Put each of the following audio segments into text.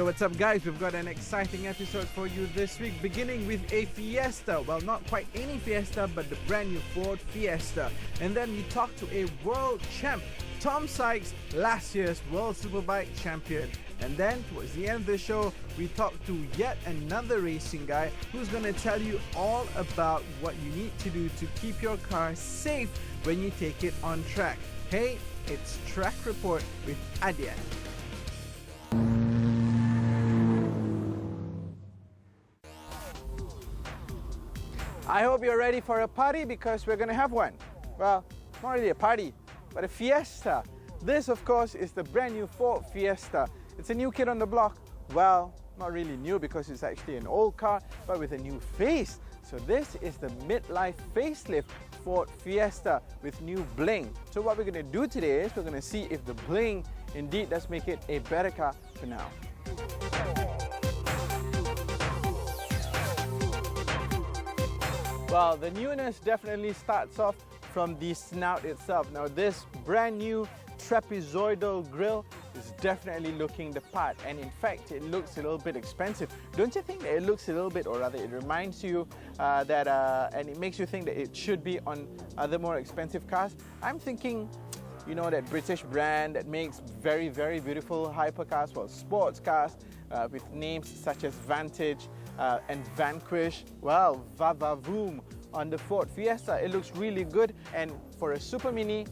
what's up guys? We've got an exciting episode for you this week, beginning with a Fiesta. Well, not quite any Fiesta, but the brand new Ford Fiesta. And then we talk to a world champ, Tom Sykes, last year's World Superbike champion. And then towards the end of the show, we talk to yet another racing guy who's going to tell you all about what you need to do to keep your car safe when you take it on track. Hey, it's Track Report with Adyan. I hope you're ready for a party because we're going to have one. Well, not really a party, but a fiesta. This, of course, is the brand new Ford Fiesta. It's a new kid on the block. Well, not really new because it's actually an old car, but with a new face. So this is the midlife facelift Ford Fiesta with new bling. So what we're going to do today is we're going to see if the bling indeed does make it a better car for now. Well, the newness definitely starts off from the snout itself. Now this brand new trapezoidal grille is definitely looking the part, and in fact it looks a little bit expensive. Don't you think that it looks a little bit, or rather it reminds you and it makes you think that it should be on other more expensive cars? I'm thinking, you know, that British brand that makes very, very beautiful hypercars, well, sports cars with names such as Vantage and Vanquish. Well, va-va-voom on the Ford Fiesta. It looks really good, and for a Super Mini,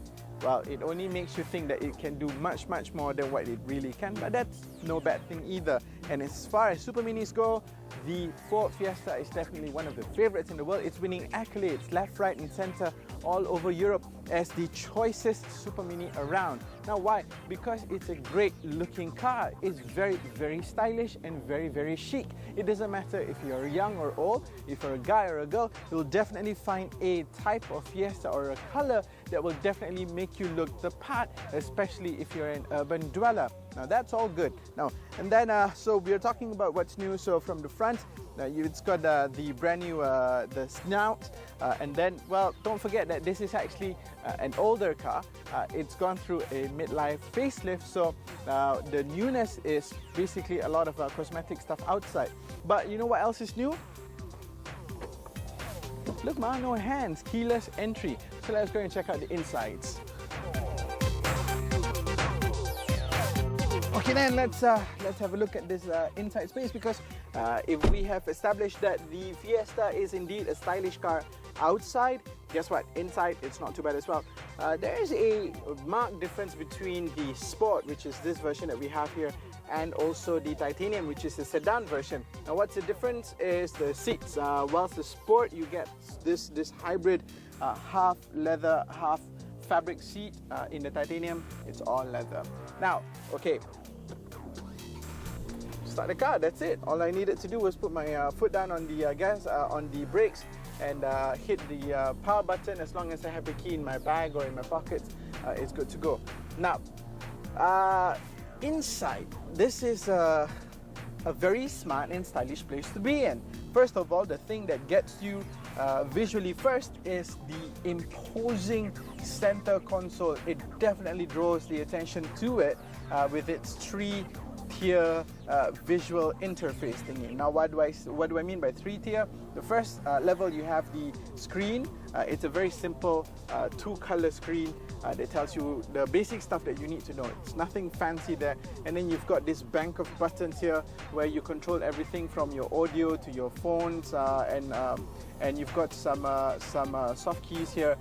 well, it only makes you think that it can do much, much more than what it really can, but that's no bad thing either. And as far as Super Minis go, the Ford Fiesta is definitely one of the favorites in the world. It's winning accolades left, right and center all over Europe as the choicest Super Mini around. Now why? Because it's a great looking car. It's very, very stylish and very, very chic. It doesn't matter if you're young or old, if you're a guy or a girl, you'll definitely find a type of Fiesta or a color that will definitely make you look the part, especially if you're an urban dweller. Now that's all good. Now, and then so we're talking about what's new. So from the front, it's got the brand new the snout, and then, well, don't forget that this is actually an older car. It's gone through a midlife facelift, so the newness is basically a lot of cosmetic stuff outside. But you know what else is new? Look, man, no hands, keyless entry. So let's go and check out the insides. Okay, then let's have a look at this inside space, because if we have established that the Fiesta is indeed a stylish car outside, guess what? Inside, it's not too bad as well. There is a marked difference between the Sport, which is this version that we have here, and also the Titanium, which is the sedan version. Now what's the difference is the seats. Whilst the Sport, you get this hybrid half leather, half fabric seat. In the Titanium, it's all leather. Now, okay, start the car, that's it. All I needed to do was put my foot down on the gas, on the brakes, and hit the power button. As long as I have the key in my bag or in my pockets, it's good to go. Now, inside, this is a very smart and stylish place to be in. First of all, the thing that gets you visually first is the imposing center console. It definitely draws the attention to it with its three-tier visual interface thingy. Now, what do I mean by three-tier? The first level, you have the screen. It's a very simple two-color screen that tells you the basic stuff that you need to know. It's nothing fancy there. And then you've got this bank of buttons here where you control everything from your audio to your phones, and you've got some soft keys here,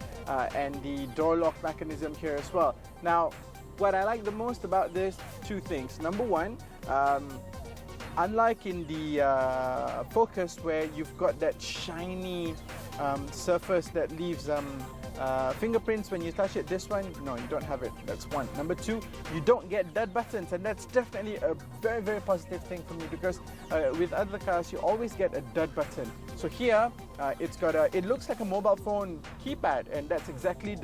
and the door lock mechanism here as well. Now, what I like the most about this, two things. Number one, unlike in the Focus, where you've got that shiny surface that leaves fingerprints when you touch it, this one, no, you don't have it. That's one. Number two, you don't get dud buttons, and that's definitely a very, very positive thing for me, because with other cars, you always get a dud button. So here, it's got it looks like a mobile phone keypad, and that's exactly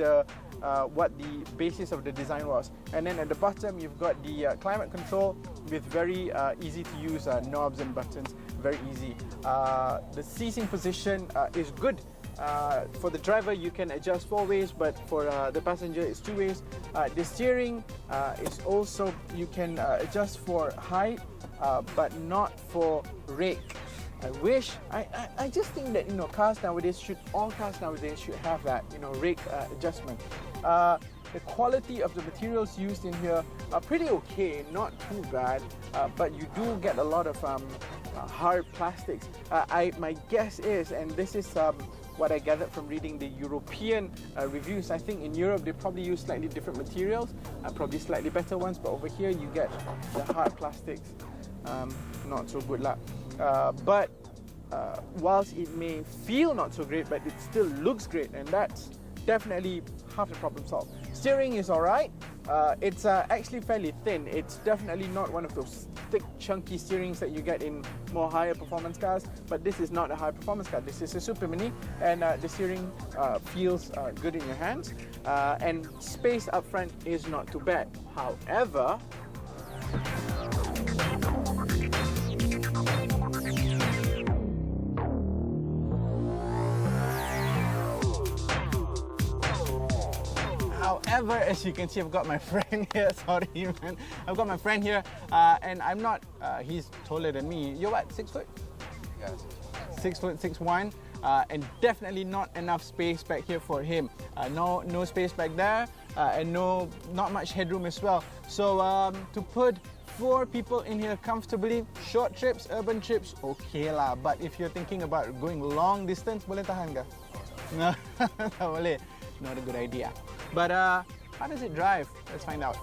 what the basis of the design was. And then at the bottom, you've got the climate control with very easy to use knobs and buttons, very easy. The seating position is good. For the driver, you can adjust 4 ways, but for the passenger, it's 2 ways. The steering is also, you can adjust for height, but not for rake. I just think that, you know, all cars nowadays should have that, you know, rake adjustment. The quality of the materials used in here are pretty okay, not too bad, but you do get a lot of hard plastics. My guess is, and this is what I gathered from reading the European reviews, I think in Europe they probably use slightly different materials, probably slightly better ones, but over here you get the hard plastics. Not so good luck. But whilst it may feel not so great, but it still looks great, and that's definitely half the problem solved. Steering is alright. It's actually fairly thin. It's definitely not one of those thick, chunky steerings that you get in more higher performance cars, but this is not a high performance car. This is a Super Mini, and the steering feels good in your hands, and space up front is not too bad. However, as you can see, I've got my friend here. Sorry, man. I've got my friend here, and I'm not. He's taller than me. You're what? 6 foot? Yeah. 6 foot 6'1", and definitely not enough space back here for him. No space back there, and not much headroom as well. So to put 4 people in here comfortably, short trips, urban trips, okay lah. But if you're thinking about going long distance, boleh tahan ke? No, tak boleh. Not a good idea. But how does it drive? Let's find out.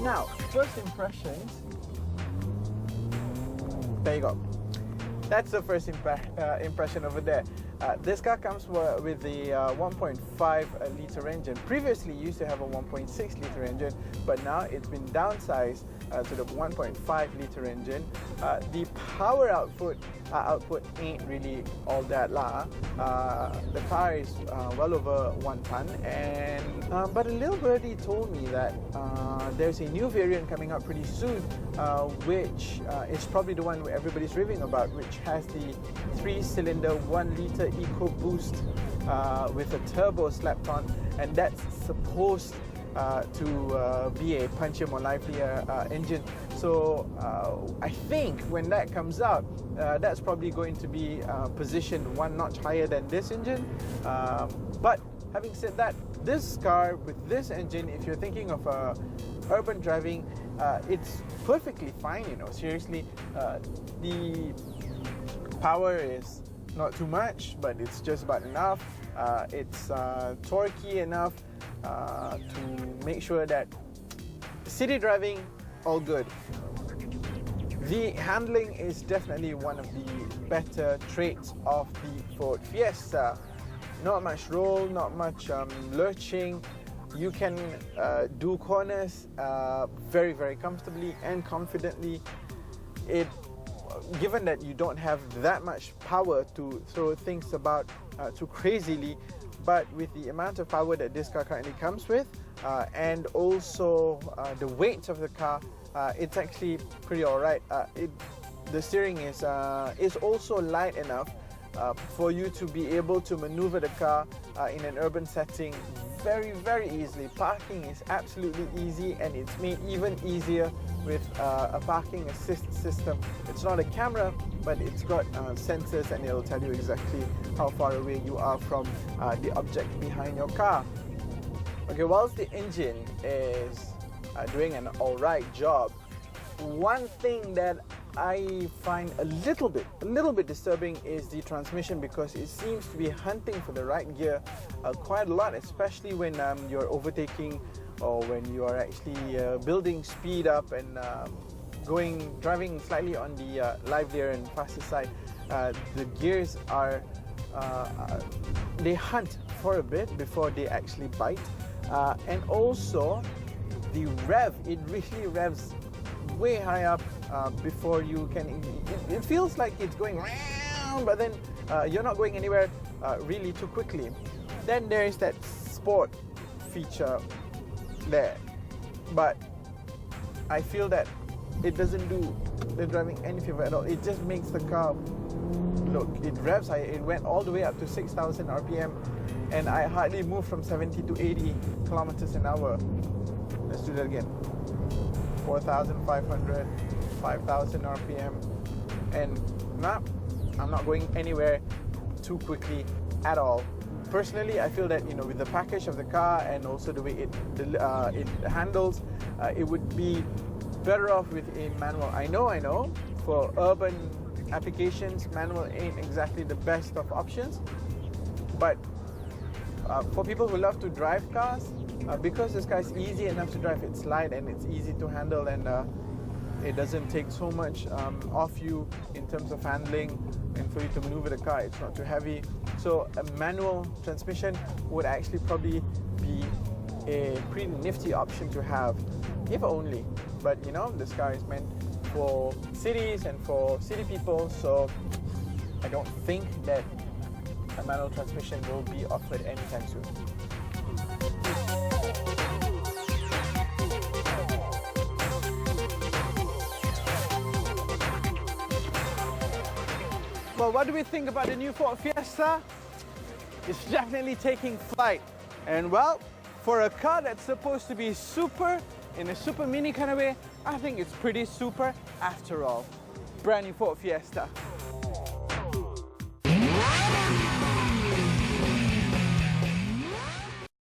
Now, first impressions. There you go. That's the first impression over there. This car comes with the 1.5 litre engine. Previously, it used to have a 1.6 litre engine, but now it's been downsized to the 1.5 litre engine. The power output ain't really all that lah. The car is well over 1 ton, and but a little birdie told me that there's a new variant coming out pretty soon, which is probably the one everybody's raving about, which has the 3-cylinder 1 litre EcoBoost with a turbo slapped on, and that's supposed to be a punchier, more livelier engine. So I think when that comes out, that's probably going to be positioned 1 notch higher than this engine. But having said that, this car with this engine, if you're thinking of urban driving, it's perfectly fine. You know, seriously, the power is not too much, but it's just about enough. It's torquey enough to make sure that city driving, all good. The handling is definitely one of the better traits of the Ford Fiesta. Not much roll, not much lurching. You can do corners very, very comfortably and confidently. Given that you don't have that much power to throw things about too crazily, but with the amount of power that this car currently comes with, and also the weight of the car, it's actually pretty alright. The steering is also light enough for you to be able to maneuver the car in an urban setting very, very easily. Parking is absolutely easy, and it's made even easier with a parking assist system. It's not a camera, but it's got sensors, and it'll tell you exactly how far away you are from the object behind your car. Okay, whilst the engine is doing an alright job, one thing that I find a little bit disturbing is the transmission, because it seems to be hunting for the right gear quite a lot, especially when you're overtaking, or when you are actually building speed up and driving slightly on the livelier and faster side. The gears are they hunt for a bit before they actually bite, and also the rev, it really revs way high up before you can. It feels like it's going round, but then you're not going anywhere really too quickly. Then there is that sport feature there, but I feel that it doesn't do the driving any favor at all. It just makes the car look, it revs. It went all the way up to 6,000 RPM, and I hardly moved from 70 to 80 kilometers an hour. Let's do that again. 4,500, 5,000 RPM, and I'm not going anywhere too quickly at all. Personally, I feel that with the package of the car and also the way it handles, it would be better off with a manual. I know, for urban applications, manual ain't exactly the best of options, but for people who love to drive cars, because this car is easy enough to drive, it's light and it's easy to handle, and it doesn't take so much off you in terms of handling, and for you to maneuver the car, it's not too heavy. So a manual transmission would actually probably be a pretty nifty option to have, if only. But this car is meant for cities and for city people, so I don't think that a manual transmission will be offered anytime soon. Well, what do we think about the new Ford Fiesta? It's definitely taking flight. And well, for a car that's supposed to be super, in a super mini kind of way, I think it's pretty super after all. Brand new Ford Fiesta.